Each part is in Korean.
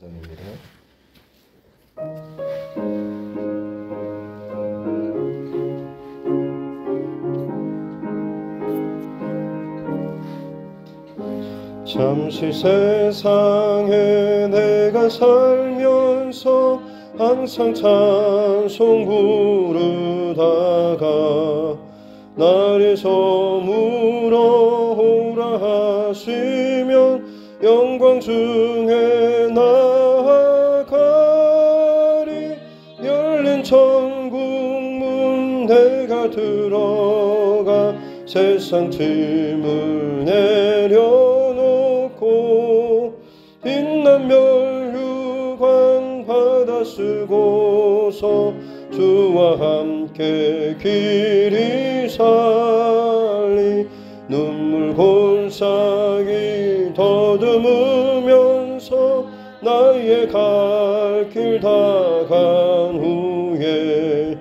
4장입니다. 잠시 세상에 내가 살면서 항상 찬송 부르다가 나를 저물어 오라 하시면 영광 중에 나아가리. 열린 천국 문 내가 들어가 세상 짐을 내려놓고 빛난 멸류관 받아 쓰고서 주와 함께 길이 살리. 눈물 골짜기 더듬으면서 나의 갈 길 다 간 후에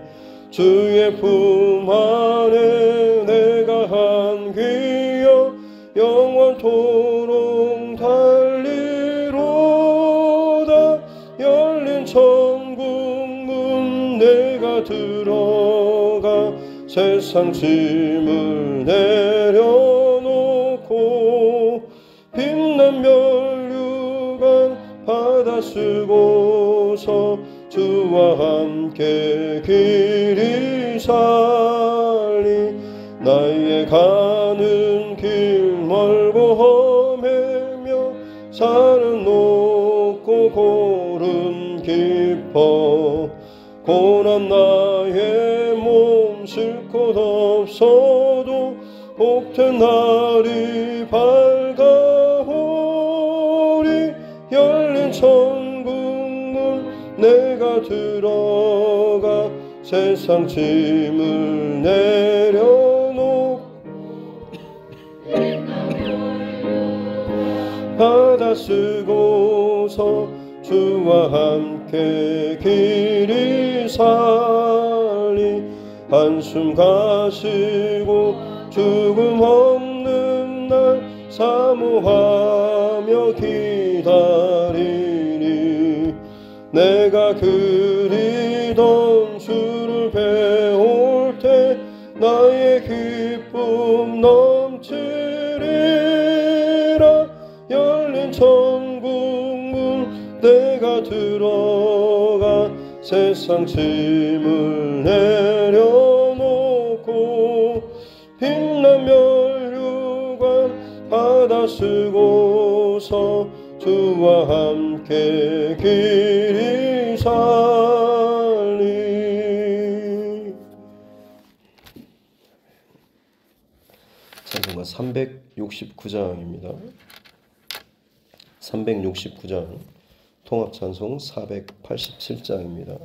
주의 품 안에 내가 안기어 영원토록 달리로다. 열린 천국 문 내가 들어가 세상 짐을 내려놓고 빛난 멸류관 받아 쓰고서 주와 함께 길이 살리. 나의 가는 길 멀고 험해며 산은 높고 고름 깊어 고난 나의 몸 쉴 곳 없어도 복된 날이 밝아오리. 열린 천국 문 내가 들어가 세상 짐을 내려놓고 받아 쓰고서 주와 함께 길이 살리. 한숨 가시고 죽음 없는 날 사모하며 기다리니. 내가 그리던 주를 배울 때 나의 기쁨 넘치리라. 열린 천국 문 내가 들어가 세상 짐을 내려놓고 빛난 멸류관 받아 쓰고서 주와 함께 길이 살리. 찬송가 369장입니다. 369장 통합찬송 487장입니다.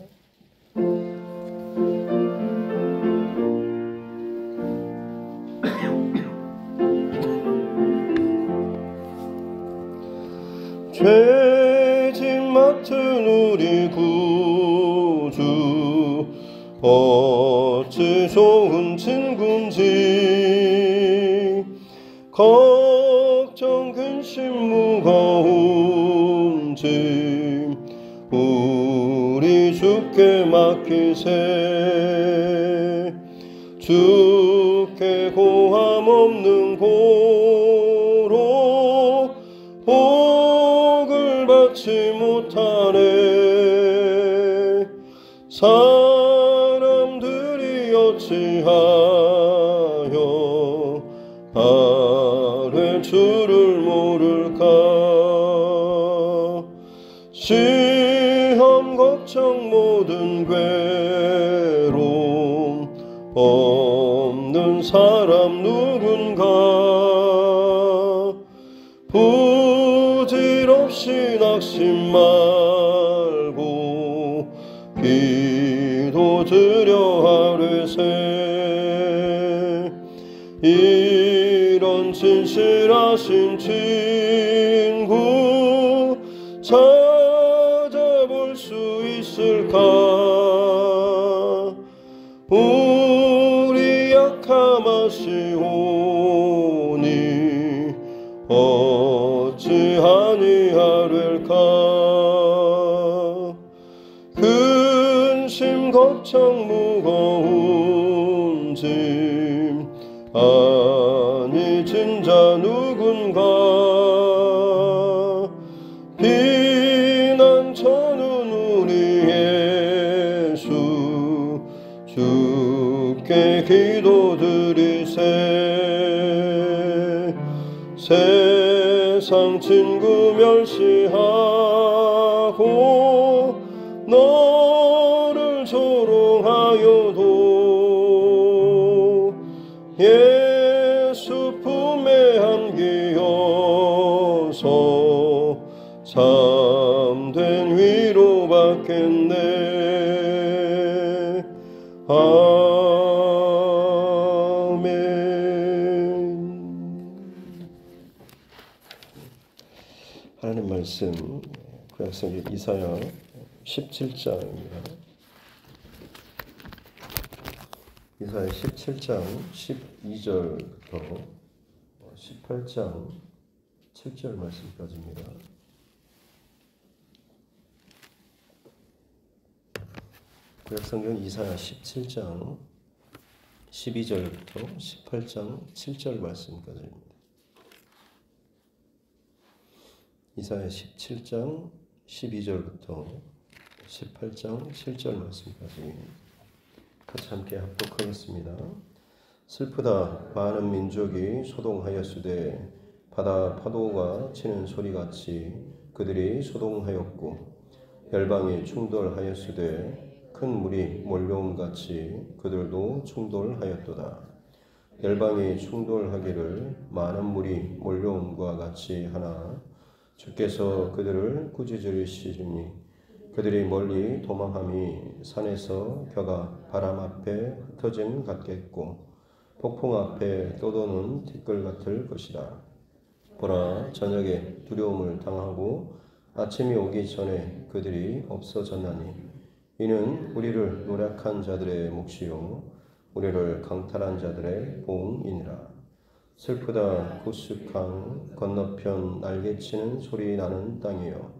죄짐 맡은 우리 구주 어찌 좋은 친구인지. 걱정 근심 무거운 짐 우리 주께 맡기세. 주께 고함 없는 고로 복을 받지 못하네. 사람들이 어찌하여 아뢰 주를 모를까. 시험 걱정 모든 괴로움 없는 사람 누군가. 부질없이 낙심 말고 기도 드려 아뢰세. 이런 진실하신 친구 찾아볼 수 있을까. 우리 약함 아시오니 어찌하니 아뢰까. 거창 무거운 짐 아니 진자 누군가 비난처는 우리 예수 주께 기도드리세 세상 친구 멸시하고 너를 조롱하여도 예수 품에 안기어서 참된 위로받겠네. 아멘. 하나님 말씀 구약성경 이사야 17장입니다. 이사야 17장 12절부터 18장 7절 말씀까지입니다. 구약성경 이사야 17장 12절부터 18장 7절 말씀까지입니다. 이사야 17장 12절부터 18장 7절 말씀까지 같이 함께 합독하겠습니다. 슬프다 많은 민족이 소동하였으되 바다 파도가 치는 소리같이 그들이 소동하였고 열방이 충돌하였으되 큰 물이 몰려옴같이 그들도 충돌하였도다. 열방이 충돌하기를 많은 물이 몰려옴과 같이 하나 주께서 그들을 꾸짖으시리니 그들이 멀리 도망함이 산에서 겨가 바람 앞에 흩어짐 같겠고 폭풍 앞에 떠도는 티끌 같을 것이다. 보라 저녁에 두려움을 당하고 아침이 오기 전에 그들이 없어졌나니 이는 우리를 노력한 자들의 몫이요 우리를 강탈한 자들의 보응이니라. 슬프다 구스강 건너편 날개치는 소리 나는 땅이여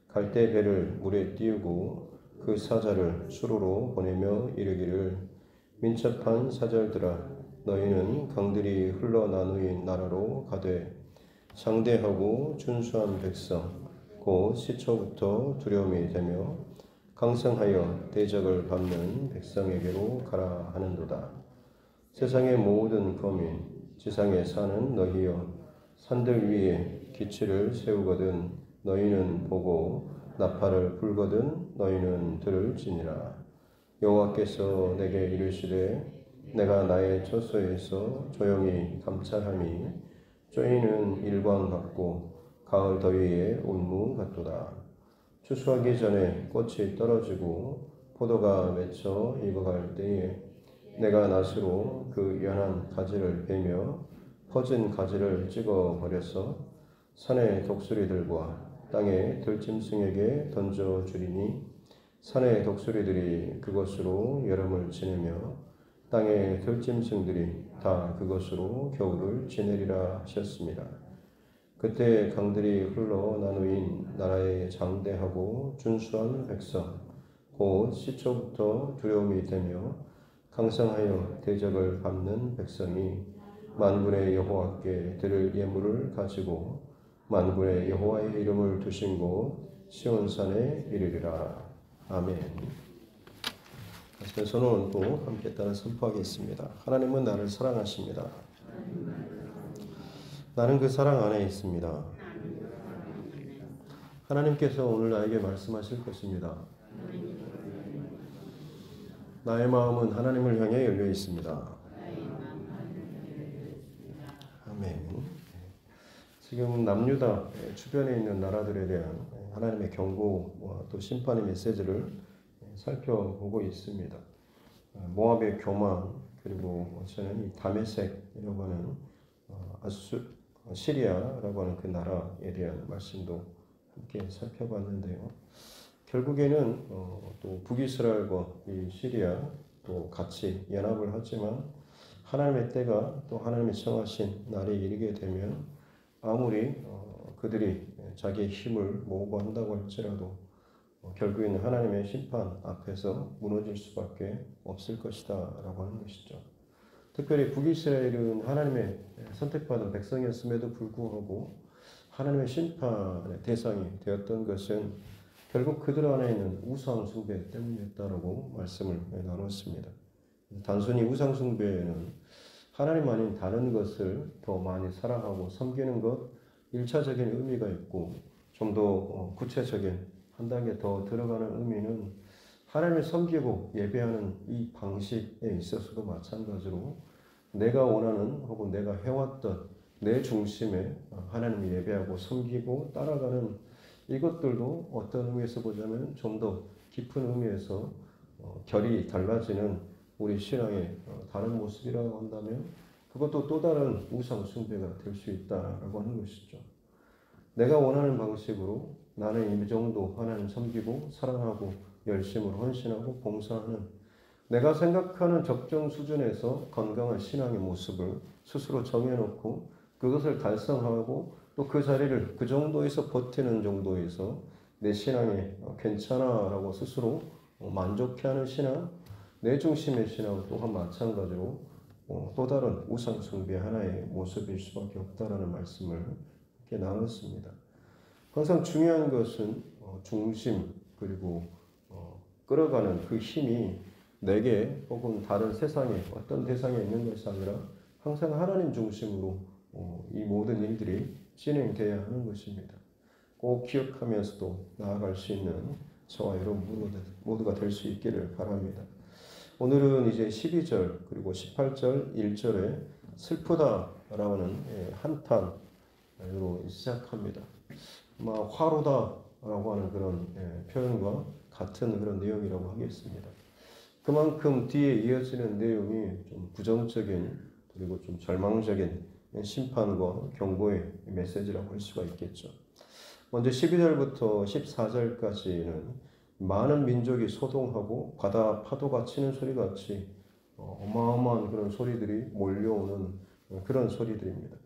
갈대 배를 물에 띄우고 그 사자를 수로로 보내며 이르기를 민첩한 사절들아 너희는 강들이 흘러나누인 나라로 가되 장대하고 준수한 백성 곧 시초부터 두려움이 되며 강성하여 대적을 밟는 백성에게로 가라 하는도다. 세상의 모든 거민 지상에 사는 너희여 산들 위에 기치를 세우거든 너희는 보고 나팔을 불거든 너희는 들을지니라. 여호와께서 내게 이르시되 내가 나의 처소에서 조용히 감찰함이 쪼이는 일광 같고 가을 더위의 운무 같도다. 추수하기 전에 꽃이 떨어지고 포도가 맺혀 익어갈 때에 내가 낫으로 그 연한 가지를 베며 퍼진 가지를 찍어버려서 산의 독수리들과 땅의 들짐승에게 던져주리니 산의 독수리들이 그것으로 여름을 지내며 땅의 들짐승들이 다 그것으로 겨울을 지내리라 하셨습니다. 그때 강들이 흘러 나누인 나라의 장대하고 준수한 백성 곧 시초부터 두려움이 되며 강성하여 대적을 밟는 백성이 만군의 여호와께 드릴 예물을 가지고 만군의 여호와의 이름을 두신 곳 시온산에 이르리라. 아멘. 다시 손을 얹고 함께 따라 선포하겠습니다. 하나님은 나를 사랑하십니다. 나는 그 사랑 안에 있습니다. 하나님께서 오늘 나에게 말씀하실 것입니다. 나의 마음은 하나님을 향해 열려 있습니다. 아멘. 지금 남유다 주변에 있는 나라들에 대한 하나님의 경고와 또 심판의 메시지를 살펴보고 있습니다. 모압의 교만 그리고 저는 이 다메섹이라고 하는 시리아라고 하는 그 나라에 대한 말씀도 함께 살펴봤는데요. 결국에는 또 북이스라엘과 이 시리아 또 같이 연합을 하지만 하나님의 때가 또 하나님의 정하신 날이 이르게 되면 아무리 그들이 자기의 힘을 모으고 한다고 할지라도 결국에는 하나님의 심판 앞에서 무너질 수밖에 없을 것이다 라고 하는 것이죠. 특별히 북이스라엘은 하나님의 선택받은 백성이었음에도 불구하고 하나님의 심판의 대상이 되었던 것은 결국 그들 안에 있는 우상 숭배 때문이었다라고 말씀을 나눴습니다. 단순히 우상 숭배는 하나님 아닌 다른 것을 더 많이 사랑하고 섬기는 것, 1차적인 의미가 있고 좀 더 구체적인 한 단계 더 들어가는 의미는 하나님을 섬기고 예배하는 이 방식에 있어서도 마찬가지로 내가 원하는 혹은 내가 해왔던 내 중심에 하나님을 예배하고 섬기고 따라가는 이것들도 어떤 의미에서 보자면 좀 더 깊은 의미에서 결이 달라지는 우리 신앙의 다른 모습이라고 한다면 그것도 또 다른 우상 숭배가 될 수 있다라고 하는 것이죠. 내가 원하는 방식으로 나는 이 정도 하나님 섬기고 사랑하고 열심으로 헌신하고 봉사하는 내가 생각하는 적정 수준에서 건강한 신앙의 모습을 스스로 정해놓고 그것을 달성하고 또 그 자리를 그 정도에서 버티는 정도에서 내 신앙이 괜찮아라고 스스로 만족해하는 신앙, 내 중심의 신앙 또한 마찬가지로 또 다른 우상 숭배 하나의 모습일 수밖에 없다라는 말씀을 이렇게 나눴습니다. 항상 중요한 것은 중심 그리고 끌어가는 그 힘이 내게 혹은 다른 세상에 어떤 대상에 있는 것이 아니라 항상 하나님 중심으로 이 모든 일들이 진행돼야 하는 것입니다. 꼭 기억하면서도 나아갈 수 있는 저와 여러분 모두가 될 수 있기를 바랍니다. 오늘은 이제 12절 그리고 18절 1절에 슬프다라는 한탄으로 시작합니다. 화로다라고 하는 그런 표현과 같은 그런 내용이라고 하겠습니다. 그만큼 뒤에 이어지는 내용이 좀 부정적인 그리고 좀 절망적인 심판과 경고의 메시지라고 할 수가 있겠죠. 먼저 12절부터 14절까지는 많은 민족이 소동하고 바다 파도가 치는 소리같이 어마어마한 그런 소리들이 몰려오는 그런 소리들입니다.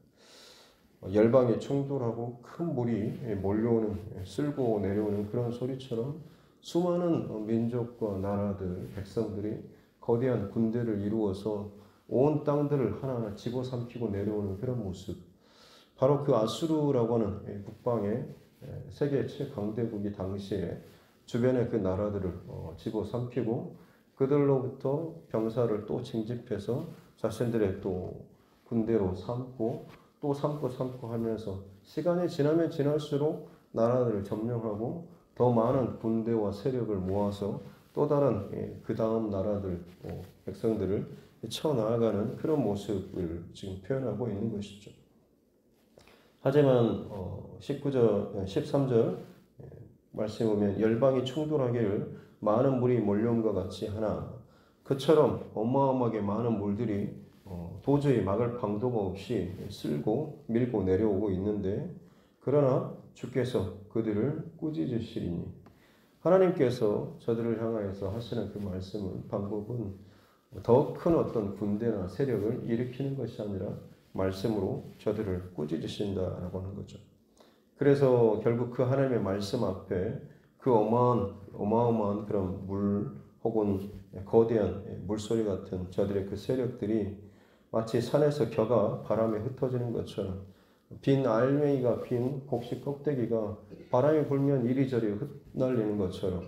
열방이 충돌하고 큰 물이 몰려오는 쓸고 내려오는 그런 소리처럼 수많은 민족과 나라들, 백성들이 거대한 군대를 이루어서 온 땅들을 하나하나 집어삼키고 내려오는 그런 모습. 바로 그 아수르라고 하는 북방의 세계 최강대국이 당시에 주변의 그 나라들을 집어삼키고 그들로부터 병사를 또 징집해서 자신들의 또 군대로 삼고 또 삼고 하면서 시간이 지나면 지날수록 나라들을 점령하고 더 많은 군대와 세력을 모아서 또 다른 그 다음 나라들 백성들을 쳐나가는 그런 모습을 지금 표현하고 있는 것이죠. 하지만 19절, 13절 말씀에 보면 열방이 충돌하기를 많은 물이 몰려온 것 같이 하나 그처럼 어마어마하게 많은 물들이 도저히 막을 방도가 없이 쓸고 밀고 내려오고 있는데 그러나 주께서 그들을 꾸짖으시리니 하나님께서 저들을 향하여서 하시는 그 말씀은 방법은 더 큰 어떤 군대나 세력을 일으키는 것이 아니라 말씀으로 저들을 꾸짖으신다라고 하는 거죠. 그래서 결국 그 하나님의 말씀 앞에 그 어마어마한 그런 물 혹은 거대한 물소리 같은 저들의 그 세력들이 마치 산에서 겨가 바람에 흩어지는 것처럼 빈 알맹이가 빈 곡식 껍데기가 바람이 불면 이리저리 흩날리는 것처럼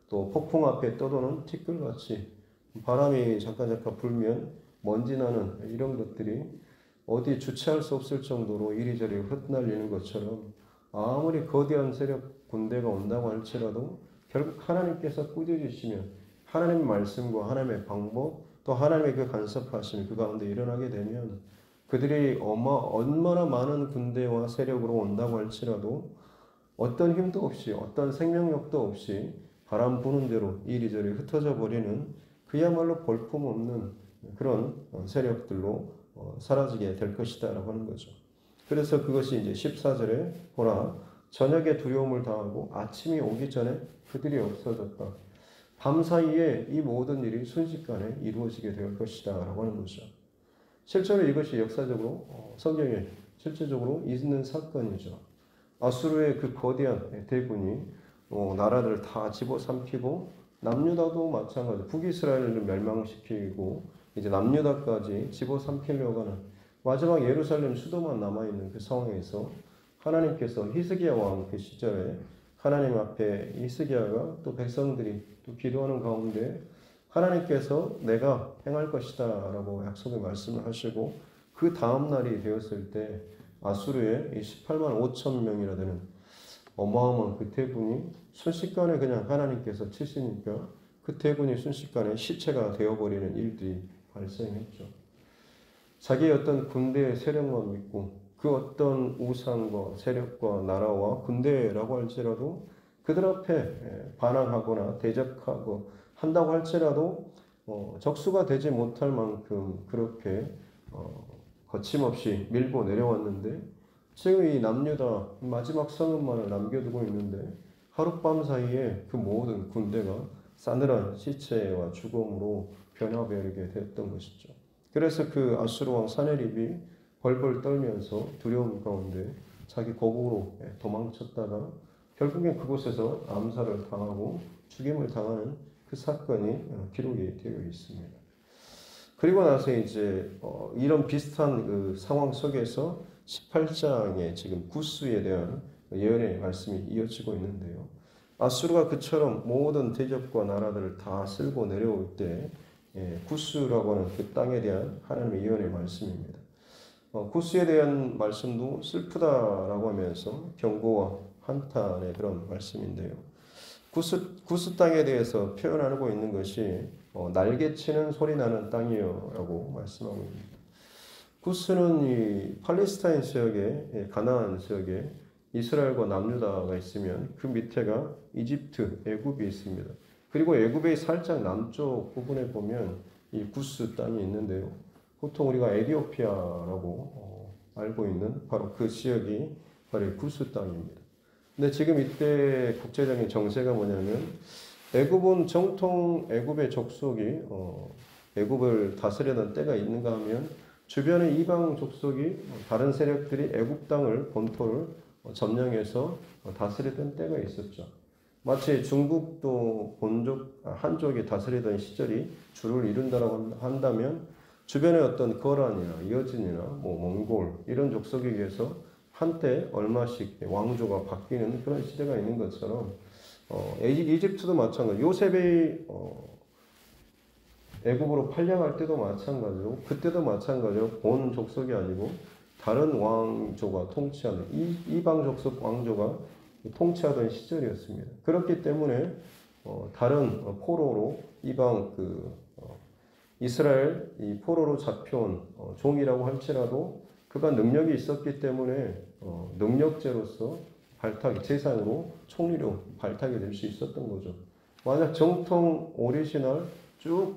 또 폭풍 앞에 떠도는 티끌같이 바람이 잠깐 불면 먼지 나는 이런 것들이 어디 주체할 수 없을 정도로 이리저리 흩날리는 것처럼 아무리 거대한 세력 군대가 온다고 할지라도 결국 하나님께서 꾸짖으시면 하나님의 말씀과 하나님의 방법 또 하나님의 그 간섭하심이 그 가운데 일어나게 되면 그들이 얼마나 많은 군대와 세력으로 온다고 할지라도 어떤 힘도 없이 어떤 생명력도 없이 바람 부는 대로 이리저리 흩어져 버리는 그야말로 볼품없는 그런 세력들로 사라지게 될 것이다 라고 하는 거죠. 그래서 그것이 이제 14절에 보라 저녁에 두려움을 당하고 아침이 오기 전에 그들이 없어졌다. 밤사이에 이 모든 일이 순식간에 이루어지게 될 것이다 라고 하는 거죠. 실제로 이것이 역사적으로 성경에 실제적으로 있는 사건이죠. 아수르의 그 거대한 대군이 나라들을 다 집어삼키고 남유다도 마찬가지 북이스라엘을 멸망시키고 이제 남유다까지 집어삼키려고 하는 마지막 예루살렘 수도만 남아있는 그 상황에서 하나님께서 히스기야 왕 그 시절에 하나님 앞에 히스기야가 또 백성들이 또 기도하는 가운데 하나님께서 내가 행할 것이다 라고 약속의 말씀을 하시고 그 다음 날이 되었을 때 아수르의 18만 5천 명이나 되는 어마어마한 그 대군이 순식간에 그냥 하나님께서 치시니까 그 대군이 순식간에 시체가 되어버리는 일들이 발생했죠. 자기의 어떤 군대의 세력만 믿고 그 어떤 우상과 세력과 나라와 군대라고 할지라도 그들 앞에 반항하거나 대적하고 한다고 할지라도 적수가 되지 못할 만큼 그렇게 거침없이 밀고 내려왔는데 지금 이 남유다 마지막 성읍만을 남겨두고 있는데 하룻밤 사이에 그 모든 군대가 싸늘한 시체와 죽음으로 변화되게 됐던 것이죠. 그래서 그 아수르 왕 사네립이 벌벌 떨면서 두려움 가운데 자기 고국으로 도망쳤다가 결국엔 그곳에서 암살을 당하고 죽임을 당하는 그 사건이 기록이 되어 있습니다. 그리고 나서 이제 이런 비슷한 그 상황 속에서 18장에 지금 구스에 대한 예언의 말씀이 이어지고 있는데요. 아수르가 그처럼 모든 대적과 나라들을 다 쓸고 내려올 때 구스라고 하는 그 땅에 대한 하나님의 예언의 말씀입니다. 구스에 대한 말씀도 슬프다라고 하면서 경고와 한탄의 그런 말씀인데요. 구스 땅에 대해서 표현하고 있는 것이 날개치는 소리 나는 땅이요라고 말씀하고 있습니다. 구스는 이 팔레스타인 지역에 가나안 지역에 이스라엘과 남유다가 있으면 그 밑에가 이집트, 애굽이 있습니다. 그리고 애굽의 살짝 남쪽 부분에 보면 이 구스 땅이 있는데요. 보통 우리가 에티오피아라고 알고 있는 바로 그 지역이 바로 구스 땅입니다. 근데 지금 이때 국제적인 정세가 뭐냐면 애굽은 정통 애굽의 족속이 애굽을 다스리던 때가 있는가 하면 주변의 이방 족속이 다른 세력들이 애굽 땅을 본토를 점령해서 다스리던 때가 있었죠. 마치 중국도 한족이 다스리던 시절이 주를 이룬다라고 한다면 주변의 어떤 거란이나 여진이나 몽골 이런 족속에 의해서 한때 얼마씩 왕조가 바뀌는 그런 시대가 있는 것처럼 이집트도 마찬가지. 요셉이 애굽으로 팔려갈 때도 마찬가지로 그때도 마찬가지로 본 족속이 아니고 다른 왕조가 통치하는 이방 족속 왕조가 통치하던 시절이었습니다. 그렇기 때문에 다른 포로로 이방 이스라엘 이 포로로 잡혀온 종이라고 할지라도 그가 능력이 있었기 때문에 능력제로서 발탁 재산으로 총리로 발탁이 될 수 있었던 거죠. 만약 정통 오리지널 쭉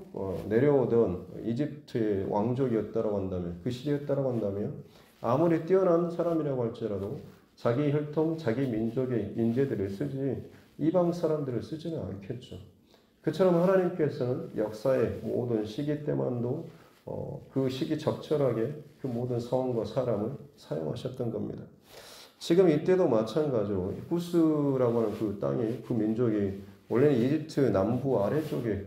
내려오던 이집트의 왕족이었다라고 한다면 그 시대였다라고 한다면 아무리 뛰어난 사람이라고 할지라도 자기 혈통, 자기 민족의 인재들을 쓰지 이방 사람들을 쓰지는 않겠죠. 그처럼 하나님께서는 역사의 모든 시기 때만도 그 시기 적절하게 그 모든 상황과 사람을 사용하셨던 겁니다. 지금 이때도 마찬가지로 구스라고 하는 그 땅이 그 민족이 원래는 이집트 남부 아래쪽에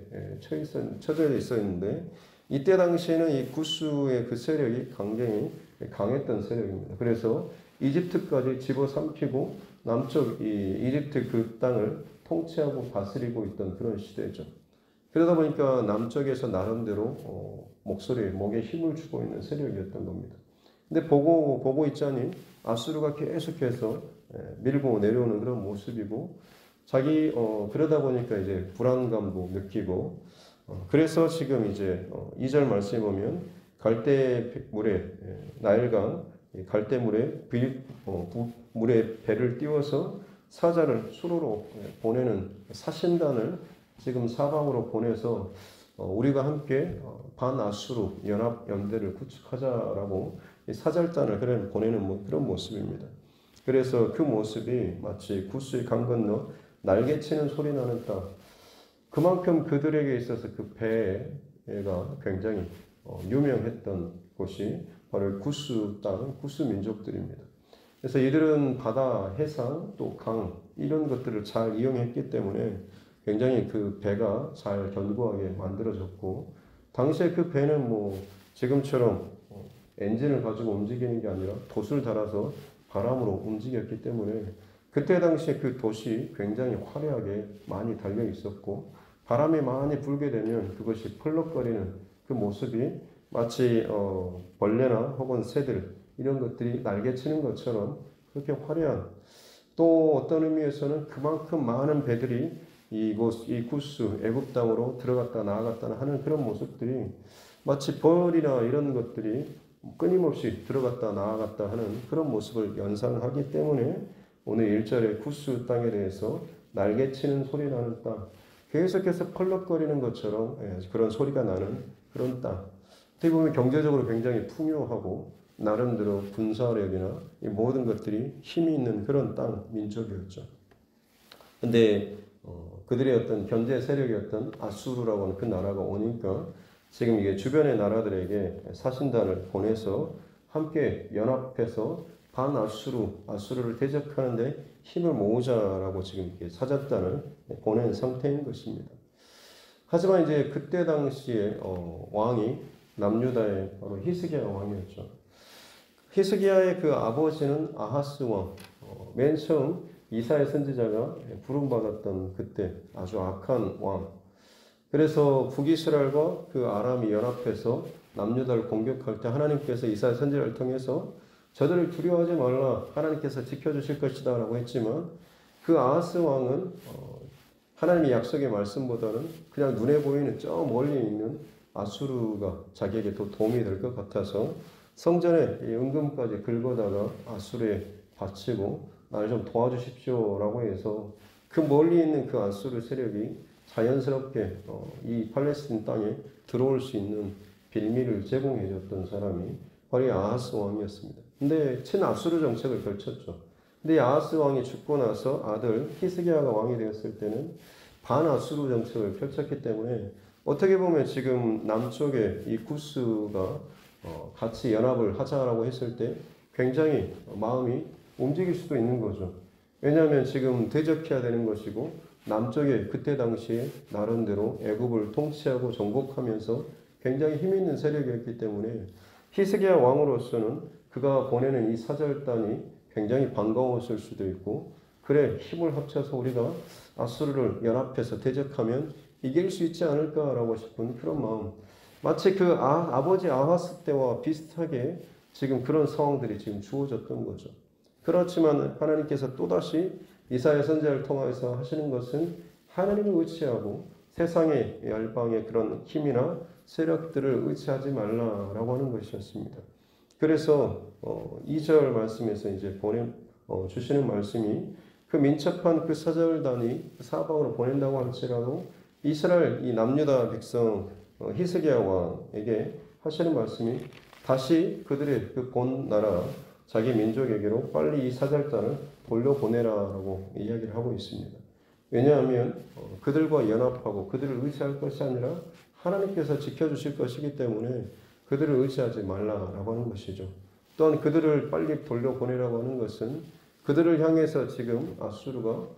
처져 있었는데 이때 당시에는 이 구스의 그 세력이 굉장히 강했던 세력입니다. 그래서 이집트까지 집어삼키고 남쪽 이 이집트 그 땅을 통치하고 다스리고 있던 그런 시대죠. 그러다 보니까 남쪽에서 나름대로 목에 힘을 주고 있는 세력이었던 겁니다. 근데 보고 있자니 아수르가 계속해서 밀고 내려오는 그런 모습이고 자기 그러다 보니까 이제 불안감도 느끼고 그래서 지금 이제 2절 말씀에 보면 갈대 물에 나일강 갈대 물에 배를 띄워서 사자를 수로로 보내는 사신단을 지금 사방으로 보내서 우리가 함께 반아수르 연합 연대를 구축하자라고 사절단을 보내는 그런 모습입니다. 그래서 그 모습이 마치 구스의 강 건너 날개치는 소리 나는 땅. 그만큼 그들에게 있어서 그 배가 굉장히 유명했던 곳이 바로 구스 땅, 구스 민족들입니다. 그래서 이들은 바다, 해상, 또 강, 이런 것들을 잘 이용했기 때문에 굉장히 그 배가 잘 견고하게 만들어졌고, 당시에 그 배는 뭐 지금처럼 엔진을 가지고 움직이는 게 아니라 돛을 달아서 바람으로 움직였기 때문에 그때 당시에 그 돛이 굉장히 화려하게 많이 달려 있었고, 바람이 많이 불게 되면 그것이 펄럭거리는 그 모습이 마치 벌레나 혹은 새들 이런 것들이 날개치는 것처럼 그렇게 화려한, 또 어떤 의미에서는 그만큼 많은 배들이 이 구스 애굽 땅으로 들어갔다 나아갔다 하는 그런 모습들이 마치 벌이나 이런 것들이 끊임없이 들어갔다 나아갔다 하는 그런 모습을 연상하기 때문에 오늘 1절에 구스 땅에 대해서 날개치는 소리 나는 땅, 계속해서 펄럭거리는 것처럼 그런 소리가 나는 그런 땅. 어떻게 보면 경제적으로 굉장히 풍요하고 나름대로 군사력이나 이 모든 것들이 힘이 있는 그런 땅 민족이었죠. 근데 그들의 어떤 견제 세력이었던 아수르라고 하는 그 나라가 오니까 지금 이게 주변의 나라들에게 사신단을 보내서 함께 연합해서 아수르를 대적하는데 힘을 모으자라고 지금 이렇게 사절단을 보낸 상태인 것입니다. 하지만 이제 그때 당시에 왕이 남유다의 바로 히스기야 왕이었죠. 히스기야의 그 아버지는 아하스 왕, 맨 처음 이사야 선지자가 부름받았던 그때 아주 악한 왕. 그래서 북이스라엘과 그 아람이 연합해서 남유다를 공격할 때 하나님께서 이사야 선지자를 통해서 저들을 두려워하지 말라, 하나님께서 지켜주실 것이다 라고 했지만, 그 아하스 왕은 하나님의 약속의 말씀보다는 그냥 눈에 보이는 저 멀리 있는 아수르가 자기에게 더 도움이 될 것 같아서 성전에 은금까지 긁어다가 아수르에 바치고 나를 좀 도와주십시오 라고 해서 그 멀리 있는 그 아수르 세력이 자연스럽게 이 팔레스틴 땅에 들어올 수 있는 빌미를 제공해 줬던 사람이 바로 아하스 왕이었습니다. 근데 친아수르 정책을 펼쳤죠. 근데 아하스 왕이 죽고 나서 아들 히스기야가 왕이 되었을 때는 반아수르 정책을 펼쳤기 때문에 어떻게 보면 지금 남쪽에 이 구스가 같이 연합을 하자라고 했을 때 굉장히 마음이 움직일 수도 있는 거죠. 왜냐하면 지금 대적해야 되는 것이고, 남쪽에 그때 당시에 나름대로 애굽을 통치하고 정복하면서 굉장히 힘 있는 세력이었기 때문에 히스기야 왕으로서는 그가 보내는 이 사절단이 굉장히 반가웠을 수도 있고, 그래 힘을 합쳐서 우리가 아수르를 연합해서 대적하면 이길 수 있지 않을까라고 싶은 그런 마음, 마치 그 아버지 아하스 때와 비슷하게 지금 그런 상황들이 지금 주어졌던 거죠. 그렇지만 하나님께서 또다시 이사야 선지자를 통해서 하시는 것은 하나님을 의지하고 세상의 열방의 그런 힘이나 세력들을 의지하지 말라라고 하는 것이었습니다. 그래서 2절 말씀에서 이제 주시는 말씀이, 그 민첩한 그 사절단이 사방으로 보낸다고 할지라도 이스라엘 이 남유다 백성 히스기야 왕에게 하시는 말씀이 다시 그들의 그 본 나라 자기 민족에게로 빨리 이 사절단을 돌려보내라라고 이야기를 하고 있습니다. 왜냐하면 그들과 연합하고 그들을 의지할 것이 아니라 하나님께서 지켜주실 것이기 때문에 그들을 의지하지 말라라고 하는 것이죠. 또한 그들을 빨리 돌려보내라고 하는 것은 그들을 향해서 지금 아수르가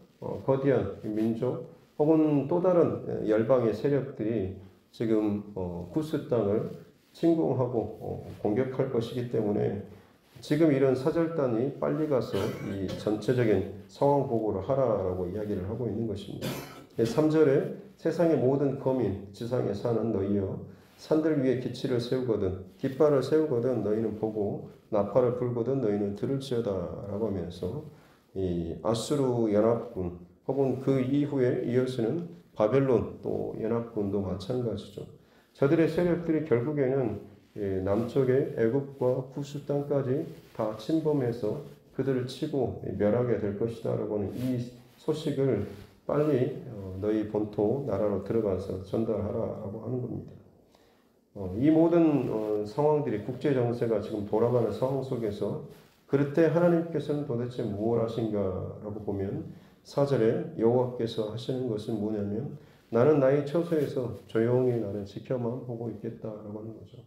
거대한 민족 혹은 또 다른 열방의 세력들이 지금 구스 땅을 침공하고 공격할 것이기 때문에 지금 이런 사절단이 빨리 가서 이 전체적인 상황 보고를 하라라고 이야기를 하고 있는 것입니다. 3절에 세상의 모든 거민 지상에 사는 너희여, 산들 위에 기치를 세우거든 깃발을 세우거든 너희는 보고 나팔을 불거든 너희는 들을지어다 라고 하면서 이 아수르 연합군 혹은 그 이후에 이어지는 바벨론 또 연합군도 마찬가지죠. 저들의 세력들이 결국에는 남쪽의 애굽과 구스 땅까지 다 침범해서 그들을 치고 멸하게 될 것이다 라고 하는 이 소식을 빨리 너희 본토 나라로 들어가서 전달하라고 하는 겁니다. 이 모든 상황들이 국제 정세가 지금 돌아가는 상황 속에서 그럴 때 하나님께서는 도대체 무엇을 하신가라고 보면 4절에 여호와께서 하시는 것은 뭐냐면 나는 나의 처소에서 조용히 나는 지켜만 보고 있겠다라고 하는 거죠.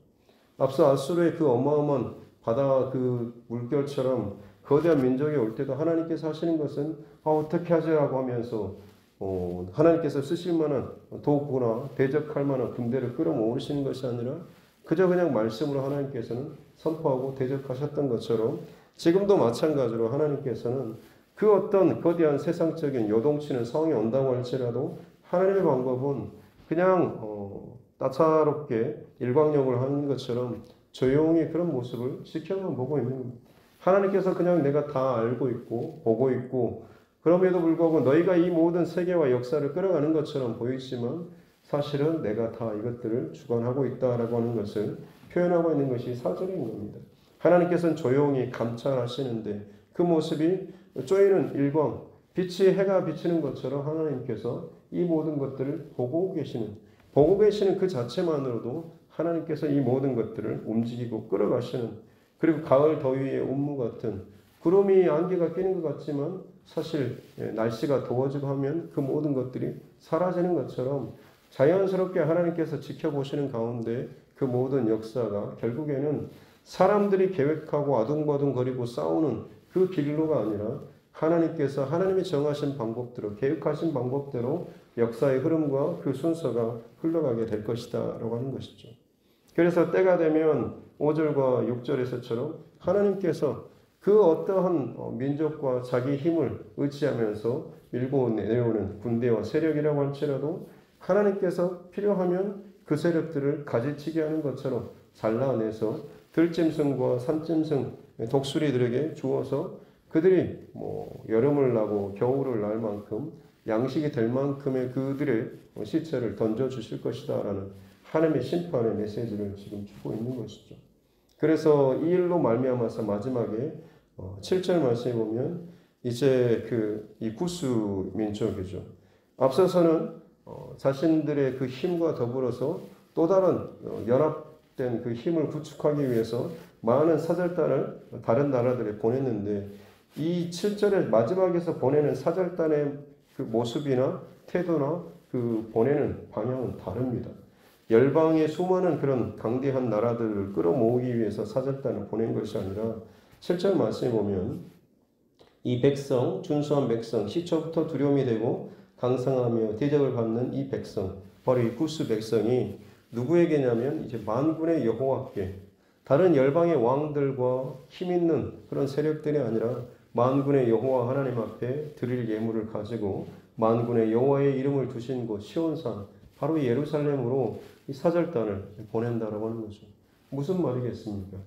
앞서 아수르의 그 어마어마한 바다 그 물결처럼 거대한 민족이 올 때도 하나님께서 하시는 것은 어떻게 하지라고 하면서 하나님께서 쓰실 만한 도구나 대적할 만한 군대를 끌어모으시는 것이 아니라 그저 그냥 말씀으로 하나님께서는 선포하고 대적하셨던 것처럼 지금도 마찬가지로 하나님께서는 그 어떤 거대한 세상적인 요동치는 상황이 온다고 할지라도 하나님의 방법은 그냥 따사롭게 일광욕을 하는 것처럼 조용히 그런 모습을 지켜만 보고 있는 겁니다. 하나님께서 그냥 내가 다 알고 있고 보고 있고 그럼에도 불구하고 너희가 이 모든 세계와 역사를 끌어가는 것처럼 보이지만 사실은 내가 다 이것들을 주관하고 있다라고 하는 것을 표현하고 있는 것이 사절인 겁니다. 하나님께서는 조용히 감찰하시는데 그 모습이 쪼이는 일광, 빛이 해가 비치는 것처럼 하나님께서 이 모든 것들을 보고 계시는 그 자체만으로도 하나님께서 이 모든 것들을 움직이고 끌어가시는, 그리고 가을 더위의 운무 같은 구름이 안개가 끼는 것 같지만 사실 날씨가 더워지고 하면 그 모든 것들이 사라지는 것처럼 자연스럽게 하나님께서 지켜보시는 가운데 그 모든 역사가 결국에는 사람들이 계획하고 아둥바둥거리고 싸우는 그 길로가 아니라 하나님께서 하나님이 정하신 방법대로 계획하신 방법대로 역사의 흐름과 그 순서가 흘러가게 될 것이다 라고 하는 것이죠. 그래서 때가 되면 5절과 6절에서처럼 하나님께서 그 어떠한 민족과 자기 힘을 의지하면서 밀고 내려오는 군대와 세력이라고 할지라도 하나님께서 필요하면 그 세력들을 가지치게 하는 것처럼 잘라내서 들짐승과 산짐승 독수리들에게 주어서 그들이 여름을 나고 겨울을 날 만큼 양식이 될 만큼의 그들의 시체를 던져주실 것이다 라는 하나님의 심판의 메시지를 지금 주고 있는 것이죠. 그래서 이 일로 말미암아서 마지막에 7절 말씀에 보면 이제 이 구스 민족이죠. 앞서서는 자신들의 그 힘과 더불어서 또 다른 연합된 그 힘을 구축하기 위해서 많은 사절단을 다른 나라들에 보냈는데 이 7절의 마지막에서 보내는 사절단의 그 모습이나 태도나 그 보내는 방향은 다릅니다. 열방의 수많은 그런 강대한 나라들을 끌어모으기 위해서 사절단을 보낸 것이 아니라 7절 말씀에 보면 이 백성, 준수한 백성, 시초부터 두려움이 되고 강성하며 대적을 받는 이 백성, 바로 이 구스 백성이 누구에게냐면 이제 만군의 여호와께, 다른 열방의 왕들과 힘 있는 그런 세력들이 아니라 만군의 여호와 하나님 앞에 드릴 예물을 가지고 만군의 여호와의 이름을 두신 곳 시온산, 바로 예루살렘으로 이 사절단을 보낸다라고 하는 거죠. 무슨 말이겠습니까?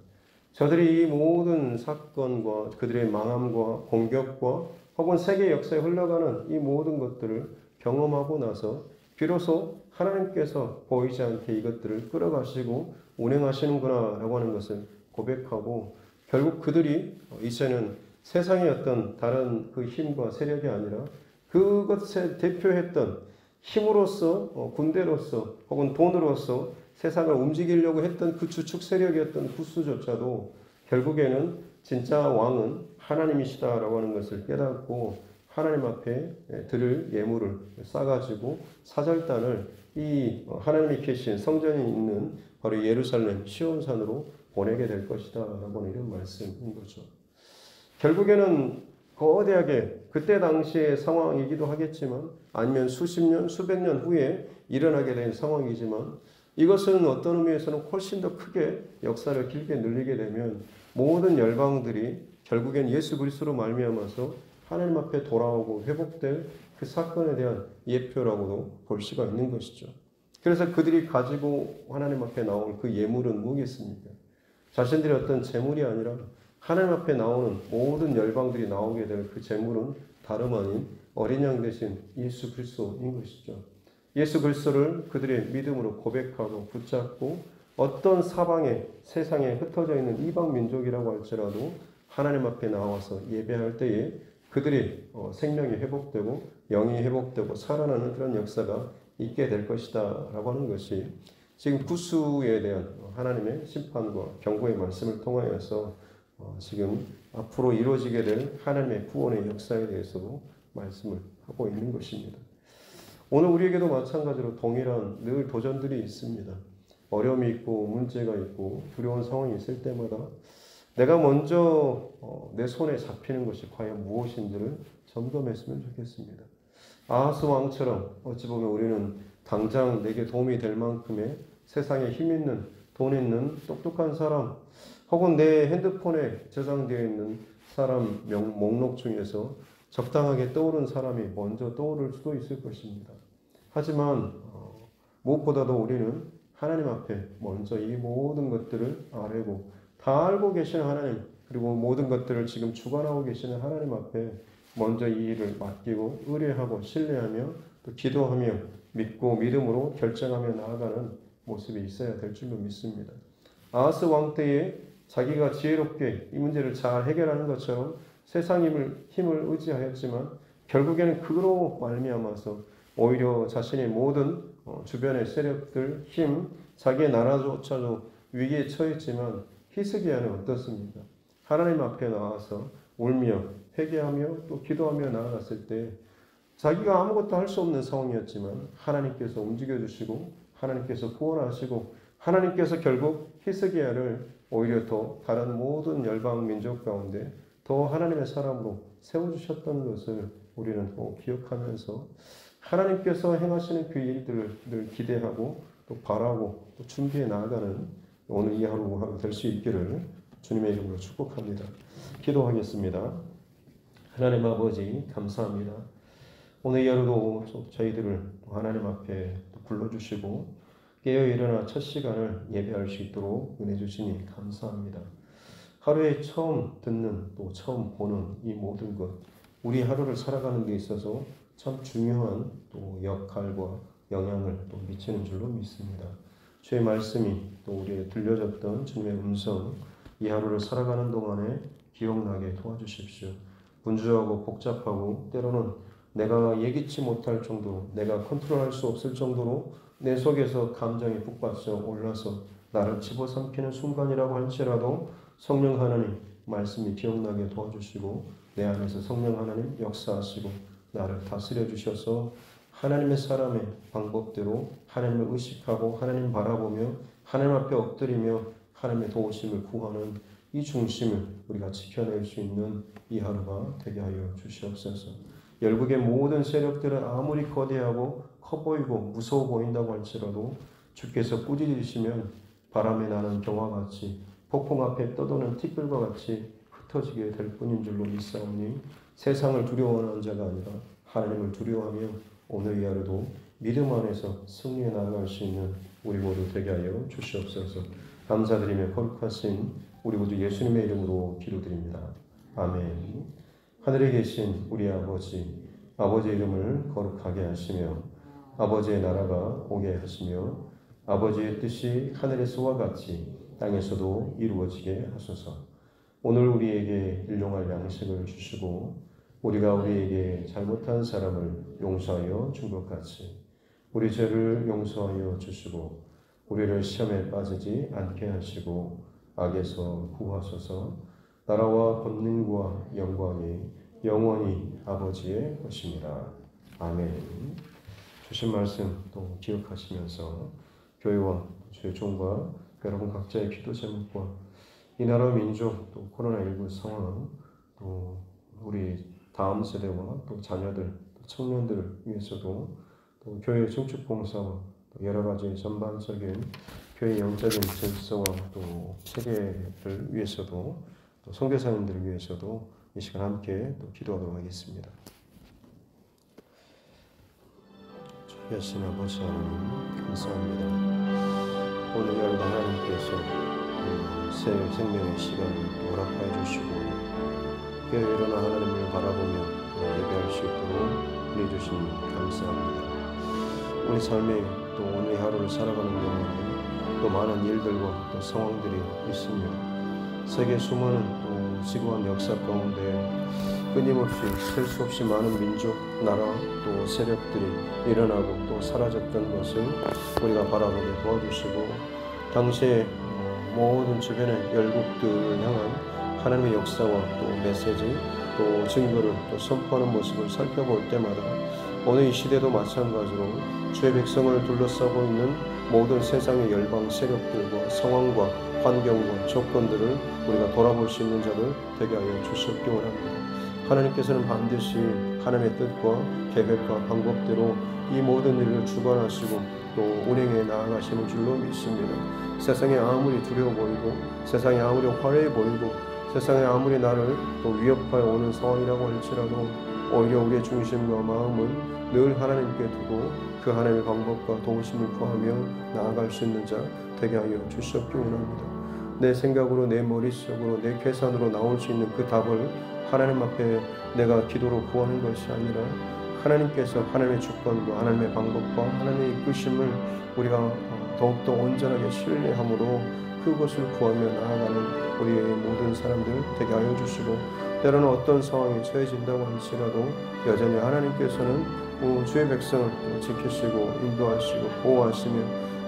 저들이 이 모든 사건과 그들의 망함과 공격과 혹은 세계 역사에 흘러가는 이 모든 것들을 경험하고 나서 비로소 하나님께서 보이지 않게 이것들을 끌어가시고 운행하시는구나 라고 하는 것을 고백하고, 결국 그들이 이제는 세상의 어떤 다른 그 힘과 세력이 아니라 그것에 대표했던 힘으로서 군대로서 혹은 돈으로서 세상을 움직이려고 했던 그 주축 세력이었던 구스조차도 결국에는 진짜 왕은 하나님이시다라고 하는 것을 깨닫고 하나님 앞에 드릴 예물을 싸가지고 사절단을 이 하나님이 계신 성전이 있는 바로 예루살렘 시온산으로 보내게 될 것이다 라고 하는 이런 말씀인 거죠. 결국에는 거대하게 그때 당시의 상황이기도 하겠지만 아니면 수십 년, 수백 년 후에 일어나게 된 상황이지만 이것은 어떤 의미에서는 훨씬 더 크게 역사를 길게 늘리게 되면 모든 열방들이 결국엔 예수 그리스도로 말미암아서 하나님 앞에 돌아오고 회복될 그 사건에 대한 예표라고도 볼 수가 있는 것이죠. 그래서 그들이 가지고 하나님 앞에 나올 그 예물은 뭐겠습니까? 자신들의 어떤 재물이 아니라 하나님 앞에 나오는 모든 열방들이 나오게 될 그 재물은 다름 아닌 어린 양 대신 예수 그리스도인 것이죠. 예수 그리스도를 그들의 믿음으로 고백하고 붙잡고 어떤 사방에 세상에 흩어져 있는 이방 민족이라고 할지라도 하나님 앞에 나와서 예배할 때에 그들의 생명이 회복되고 영이 회복되고 살아나는 그런 역사가 있게 될 것이다 라고 하는 것이 지금 구스에 대한 하나님의 심판과 경고의 말씀을 통하여서 지금 앞으로 이루어지게 될 하나님의 구원의 역사에 대해서도 말씀을 하고 있는 것입니다. 오늘 우리에게도 마찬가지로 동일한 늘 도전들이 있습니다. 어려움이 있고 문제가 있고 두려운 상황이 있을 때마다 내가 먼저 내 손에 잡히는 것이 과연 무엇인지를 점검했으면 좋겠습니다. 아하스 왕처럼 어찌 보면 우리는 당장 내게 도움이 될 만큼의 세상에 힘 있는, 돈 있는 똑똑한 사람, 혹은 내 핸드폰에 저장되어 있는 사람 목록 중에서 적당하게 떠오른 사람이 먼저 떠오를 수도 있을 것입니다. 하지만 무엇보다도 우리는 하나님 앞에 먼저 이 모든 것들을 아뢰고, 다 알고 계시는 하나님, 그리고 모든 것들을 지금 주관하고 계시는 하나님 앞에 먼저 이 일을 맡기고 의뢰하고 신뢰하며 또 기도하며 믿고 믿음으로 결정하며 나아가는 모습이 있어야 될 줄로 믿습니다. 아하스 왕 때에 자기가 지혜롭게 이 문제를 잘 해결하는 것처럼 세상 힘을 의지하였지만 결국에는 그로 말미암아서 오히려 자신의 모든 주변의 세력들, 힘, 자기의 나라조차도 위기에 처했지만 히스기야는 어떻습니까? 하나님 앞에 나와서 울며 회개하며 또 기도하며 나아갔을 때 자기가 아무것도 할 수 없는 상황이었지만 하나님께서 움직여주시고 하나님께서 구원하시고 하나님께서 결국 히스기야를 오히려 더 다른 모든 열방 민족 가운데 더 하나님의 사람으로 세워주셨던 것을 우리는 꼭 기억하면서 하나님께서 행하시는 그 일들을 늘 기대하고 또 바라고 또 준비해 나아가는 오늘 이 하루 될 수 있기를 주님의 이름으로 축복합니다. 기도하겠습니다. 하나님 아버지 감사합니다. 오늘 이 하루도 저희들을 하나님 앞에 불러주시고 깨어 일어나 첫 시간을 예배할 수 있도록 은혜 주시니 감사합니다. 하루에 처음 듣는 또 처음 보는 이 모든 것, 우리 하루를 살아가는 데 있어서 참 중요한 또 역할과 영향을 또 미치는 줄로 믿습니다. 주의 말씀이 또 우리에 들려졌던 주님의 음성, 이 하루를 살아가는 동안에 기억나게 도와주십시오. 분주하고 복잡하고 때로는 내가 예기치 못할 정도로, 내가 컨트롤할 수 없을 정도로 내 속에서 감정이 북받쳐 올라서 나를 집어삼키는 순간이라고 할지라도 성령 하나님 말씀이 기억나게 도와주시고 내 안에서 성령 하나님 역사하시고 나를 다스려 주셔서 하나님의 사람의 방법대로 하나님을 의식하고 하나님 바라보며 하나님 앞에 엎드리며 하나님의 도우심을 구하는 이 중심을 우리가 지켜낼 수 있는 이 하루가 되게 하여 주시옵소서. 열국의 모든 세력들은 아무리 거대하고 커 보이고 무서워 보인다고 할지라도 주께서 꾸짖으시면 바람에 나는 경화와 같이 폭풍 앞에 떠도는 티끌과 같이 흩어지게 될 뿐인 줄로 믿사오니 세상을 두려워하는 자가 아니라 하나님을 두려워하며 오늘 이 하루도 믿음 안에서 승리해 나아갈 수 있는 우리 모두 되게 하여 주시옵소서. 감사드리며 거룩하신 우리 모두 예수님의 이름으로 기도드립니다. 아멘. 하늘에 계신 우리 아버지, 아버지의 이름을 거룩하게 하시며 아버지의 나라가 오게 하시며 아버지의 뜻이 하늘에서와 같이 땅에서도 이루어지게 하소서. 오늘 우리에게 일용할 양식을 주시고 우리가 우리에게 잘못한 사람을 용서하여 준 것 같이 우리 죄를 용서하여 주시고 우리를 시험에 빠지지 않게 하시고 악에서 구하소서. 나라와 권능과 영광이 영원히 아버지의 것입니다. 아멘. 주신 말씀 또 기억하시면서 교회와 주의 종과 여러분 각자의 기도 제목과 이 나라 민족 또 코로나19 상황 또 우리 다음 세대와 또 자녀들 또 청년들을 위해서도 또 교회 중축 봉사와 또 여러 가지 전반적인 교회 영적인 질서와 또 세계를 위해서도 또 선교사님들을 위해서도 이 시간 함께 또 기도하도록 하겠습니다. 주신 아버지 하나님 감사합니다. 오늘 여러분 하나님께서 새 생명의 시간을 허락하여 주시고 깨어 일어나 하나님을 바라보며 예배할 수 있도록 은혜 주시니 감사합니다. 우리 삶에 또 오늘 하루를 살아가는 동안에 또 많은 일들과 또 상황들이 있습니다. 세계 수많은 또 지구한 역사 가운데 끊임없이 셀 수 없이 많은 민족, 나라 또 세력들이 일어나고 또 사라졌던 것을 우리가 바라보게 도와주시고 당시에 모든 주변의 열국들을 향한 하나님의 역사와 또 메시지 또 증거를 또 선포하는 모습을 살펴볼 때마다 오늘 이 시대도 마찬가지로 주의 백성을 둘러싸고 있는 모든 세상의 열방 세력들과 상황과 환경과 조건들을 우리가 돌아볼 수 있는 자들 되게 하여 주시옵기 원합니다. 하나님께서는 반드시 하나님의 뜻과 계획과 방법대로 이 모든 일을 주관하시고 또 운행해 나아가시는 줄로 믿습니다. 세상에 아무리 두려워 보이고 세상에 아무리 화려해 보이고 세상에 아무리 나를 또 위협하여 오는 상황이라고 할지라도 오히려 우리의 중심과 마음은 늘 하나님께 두고 그 하나님의 방법과 도우심을 구하며 나아갈 수 있는 자 되게 하여 주시옵기 원합니다. 내 생각으로 내 머릿속으로 내 계산으로 나올 수 있는 그 답을 하나님 앞에 내가 기도로 구하는 것이 아니라 하나님께서 하나님의 주권과 하나님의 방법과 하나님의 이끄심을 우리가 더욱더 온전하게 신뢰함으로 그것을 구하며 나아가는 우리의 모든 사람들 되게 하여 주시고 때로는 어떤 상황에 처해진다고 할지라도 여전히 하나님께서는 주의 백성을 지키시고 인도하시고 보호하시며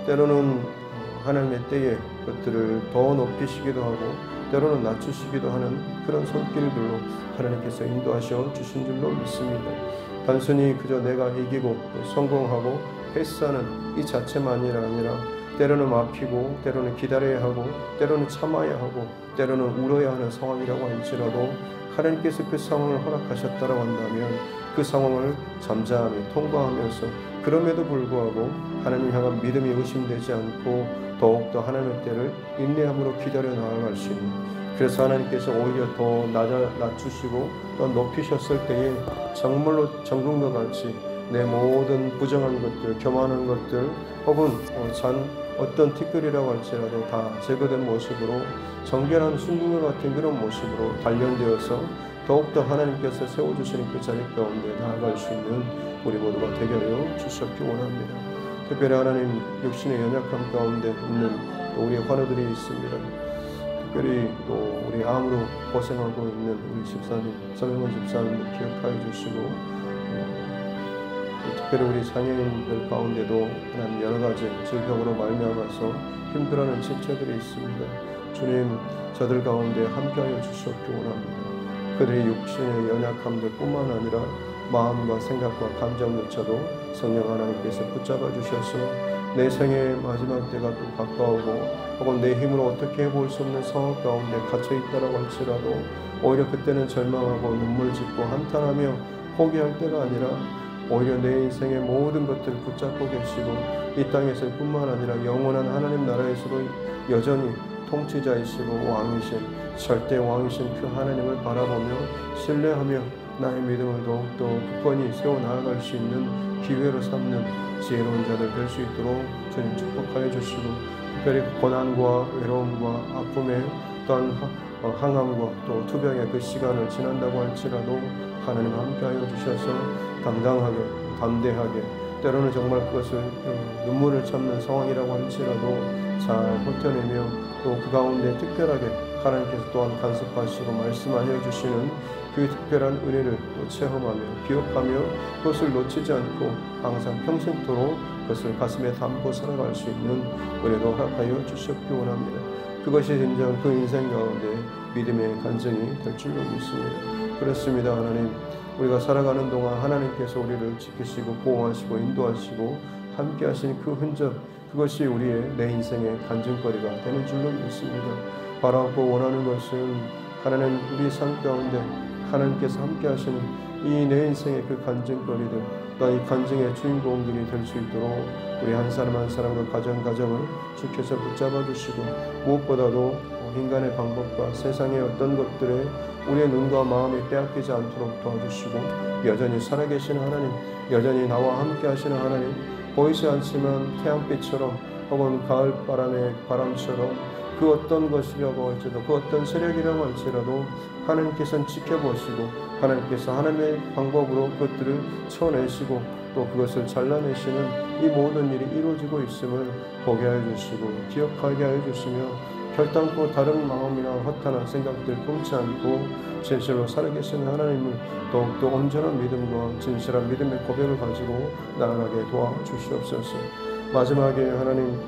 때로는 하나님의 때에 그것들을 더 높이시기도 하고 때로는 낮추시기도 하는 그런 손길들로 하나님께서 인도하셔 주신 줄로 믿습니다. 단순히 그저 내가 이기고 성공하고 패스하는 이 자체만이 아니라 때로는 막히고 때로는 기다려야 하고 때로는 참아야 하고 때로는 울어야 하는 상황이라고 할지라도 하나님께서 그 상황을 허락하셨다고 한다면 그 상황을 잠잠히 통과하면서 그럼에도 불구하고 하나님 향한 믿음이 의심되지 않고 더욱더 하나님의 때를 인내함으로 기다려 나아갈 수 있는, 그래서 하나님께서 오히려 더 낮추시고 또 높이셨을 때에 정말로 정금과 같이 내 모든 부정한 것들, 교만한 것들 혹은 어떤 티끌이라고 할지라도 다 제거된 모습으로 정결한 순금과 같은 그런 모습으로 단련되어서 더욱더 하나님께서 세워주시는 그 자리 가운데 나아갈 수 있는 우리 모두가 되게 하여 주시옵기 원합니다. 특별히 하나님 육신의 연약함 가운데 있는 우리의 환우들이 있습니다. 특별히 또 우리 암으로 고생하고 있는 우리 집사님, 서명원 집사님도 기억하여 주시고 특별히 우리 장애인들 가운데도 하나님 여러 가지 질병으로 말미암아서 힘들어하는 지체들이 있습니다. 주님, 저들 가운데 함께하여 주시옵기 원합니다. 그들의 육신의 연약함들 뿐만 아니라 마음과 생각과 감정조차도 성령 하나님께서 붙잡아 주셔서 내 생의 마지막 때가 또 가까우고 혹은 내 힘으로 어떻게 해볼 수 없는 상황 가운데 갇혀있다라고 할지라도 오히려 그때는 절망하고 눈물 짓고 한탄하며 포기할 때가 아니라 오히려 내 인생의 모든 것들을 붙잡고 계시고 이 땅에서 뿐만 아니라 영원한 하나님 나라에서도 여전히 통치자이시고 왕이신 절대 왕이신 그 하나님을 바라보며 신뢰하며 나의 믿음을 더욱더 굳건히 세워나아갈 수 있는 기회로 삼는 지혜로운 자들 될 수 있도록 주님 축복하여 주시고 특별히 고난과 외로움과 아픔에 또한 항암과 또 투병의 그 시간을 지난다고 할지라도 하나님 함께하여 주셔서 당당하게 담대하게 때로는 정말 그것을 눈물을 참는 상황이라고 할지라도 잘 버텨내며 또 그 가운데 특별하게 하나님께서 또한 간섭하시고 말씀하여 주시는 그 특별한 은혜를 또 체험하며 기억하며 그것을 놓치지 않고 항상 평생토록 그것을 가슴에 담고 살아갈 수 있는 은혜도 허락하여 주시옵기 원합니다. 그것이 진정 그 인생 가운데 믿음의 간증이 될 줄로 믿습니다. 그렇습니다. 하나님, 우리가 살아가는 동안 하나님께서 우리를 지키시고 보호하시고 인도하시고 함께 하신 그 흔적, 그것이 우리의 내 인생의 간증거리가 되는 줄로 믿습니다. 바라고 원하는 것은 하나님 우리 삶 가운데 하나님께서 함께 하시는 이 내 인생의 그 간증거리들, 이 간증의 주인공들이 될 수 있도록 우리 한 사람 한 사람과 가정을 주께서 붙잡아 주시고 무엇보다도 인간의 방법과 세상의 어떤 것들에 우리의 눈과 마음이 빼앗기지 않도록 도와주시고 여전히 살아계신 하나님, 여전히 나와 함께 하시는 하나님, 보이지 않지만 태양빛처럼 혹은 가을바람의 바람처럼 그 어떤 것이라고 할지라도 그 어떤 세력이라고 할지라도 하나님께서는 지켜보시고 하나님께서 하나님의 방법으로 그것들을 쳐내시고 또 그것을 잘라내시는 이 모든 일이 이루어지고 있음을 보게 하여 주시고 기억하게 하여 주시며 결단코 다른 마음이나 허탄한 생각들 품지 않고 진실로 살아계신 하나님을 더욱더 온전한 믿음과 진실한 믿음의 고백을 가지고 나아가게 도와주시옵소서. 마지막에 하나님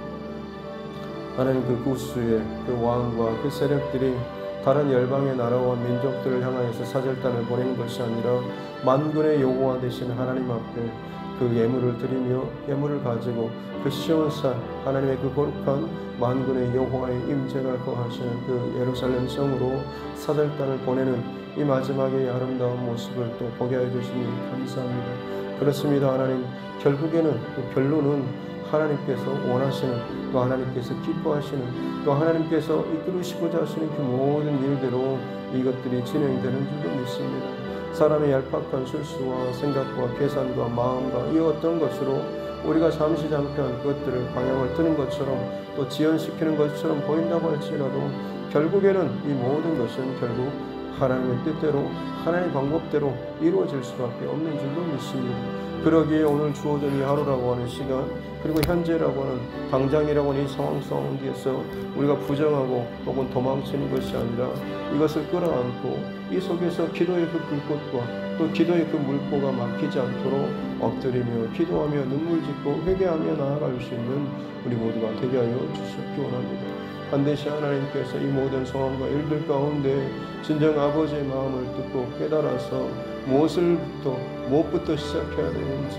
그 구스의 그 왕과 그 세력들이 다른 열방의 나라와 민족들을 향하여서 사절단을 보내는 것이 아니라 만군의 여호와 되신 하나님 앞에 그 예물을 드리며 예물을 가지고 그 시온산 하나님의 그 거룩한 만군의 여호와의 임재가 거하시는 그 예루살렘 성으로 사절단을 보내는 이 마지막의 아름다운 모습을 또 보게 해주시니 감사합니다. 그렇습니다. 하나님, 결국에는 그 결론은 하나님께서 원하시는, 또 하나님께서 기뻐하시는, 또 하나님께서 이끌으시고자 하시는 그 모든 일대로 이것들이 진행되는 줄로 믿습니다. 사람의 얄팍한 실수와 생각과 계산과 마음과 이 어떤 것으로 우리가 잠시 잠깐 그것들을 방향을 트는 것처럼 또 지연시키는 것처럼 보인다고 할지라도 결국에는 이 모든 것은 결국 하나님의 뜻대로 하나님의 방법대로 이루어질 수밖에 없는 줄로 믿습니다. 그러기에 오늘 주어진 이 하루라고 하는 시간, 그리고 현재라고 하는 당장이라고 하는 이 상황 뒤에서 우리가 부정하고 혹은 도망치는 것이 아니라 이것을 끌어안고 이 속에서 기도의 그 불꽃과 또 기도의 그 물보가 막히지 않도록 엎드리며 기도하며 눈물 짓고 회개하며 나아갈 수 있는 우리 모두가 되게 하여 주시기 원합니다. 반드시 하나님께서 이 모든 상황과 일들 가운데 진정 아버지의 마음을 듣고 깨달아서 무엇부터 시작해야 되는지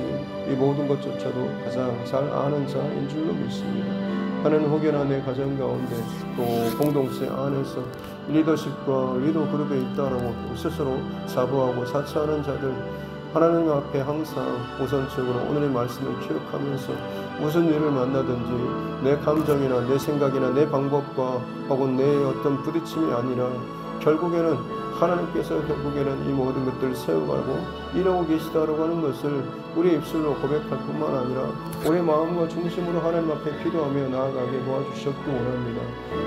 이 모든 것조차도 가장 잘 아는 자인 줄로 믿습니다. 하나님, 혹여나 내 가정 가운데 또 공동체 안에서 리더십과 리더 그룹에 있다라고 스스로 자부하고 자처하는 자들, 하나님 앞에 항상 우선적으로 오늘의 말씀을 기억하면서 무슨 일을 만나든지 내 감정이나 내 생각이나 내 방법과 혹은 내 어떤 부딪힘이 아니라 결국에는 하나님께서 이 모든 것들을 세워가고 이루고 계시다라고 하는 것을 우리의 입술로 고백할 뿐만 아니라 우리의 마음과 중심으로 하나님 앞에 기도하며 나아가게 도와주셨기 원합니다.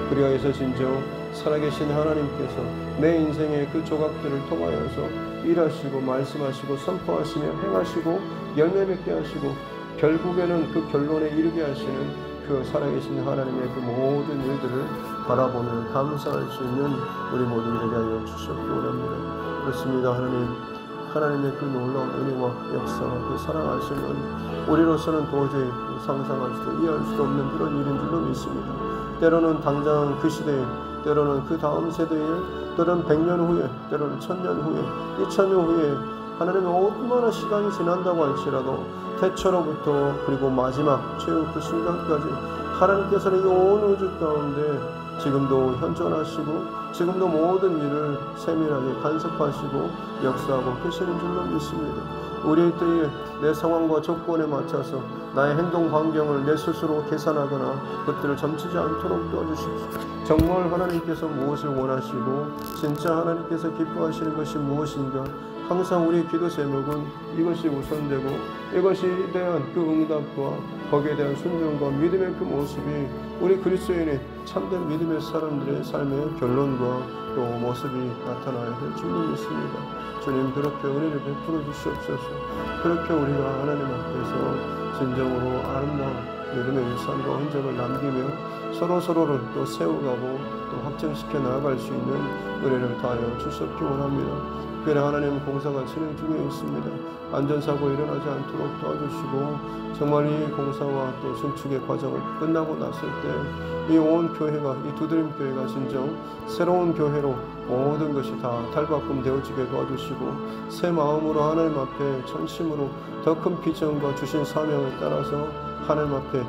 그리하여서 진정 살아계신 하나님께서 내 인생의 그 조각들을 통하여서 일하시고 말씀하시고 선포하시며 행하시고 열매 맺게 하시고 결국에는 그 결론에 이르게 하시는 그 살아계신 하나님의 그 모든 일들을 바라보며 감사할 수 있는 우리 모두에게 하여 주셨기 원합니다. 그렇습니다. 하나님의 그 놀라운 은혜와 역사와 그 사랑하심은 우리로서는 도저히 상상할 수도 이해할 수도 없는 그런 일인 줄로 믿습니다. 때로는 당장 그 시대에, 때로는 그 다음 세대에, 때로는 100년 후에, 때로는 1000년 후에, 2000년 후에 하나님의 얼마나 시간이 지난다고 할지라도 태초로부터 그리고 마지막 최후 그 순간까지 하나님께서는 이 온 우주 가운데 지금도 현존하시고 지금도 모든 일을 세밀하게 간섭하시고 역사하고 계시는 줄로 믿습니다. 우리의 때에 내 상황과 조건에 맞춰서 나의 행동 반경을 내 스스로 계산하거나 그것들을 점치지 않도록 도와주십시오. 정말 하나님께서 무엇을 원하시고 진짜 하나님께서 기뻐하시는 것이 무엇인가, 항상 우리의 기도 제목은 이것이 우선되고 이것에 대한 그 응답과 거기에 대한 순종과 믿음의 그 모습이 우리 그리스도인의 참된 믿음의 사람들의 삶의 결론과 또 모습이 나타나야 될 줄로 믿습니다. 주님, 그렇게 은혜를 베풀어 주시옵소서. 그렇게 우리가 하나님 앞에서 진정으로 아름다운 믿음의 일상과 흔적을 남기며 서로를 또 세워가고 또 확정시켜 나아갈 수 있는 은혜를 다하여 주셨기 원합니다. 특별히 하나님 공사가 진행 중에 있습니다. 안전사고 일어나지 않도록 도와주시고 정말 이 공사와 또 증축의 과정을 끝나고 났을 때 이 온 교회가, 이 두드림 교회가 진정 새로운 교회로 모든 것이 다 탈바꿈 되어지게 도와주시고 새 마음으로 하나님 앞에 전심으로 더 큰 비전과 주신 사명을 따라서 하나님 앞에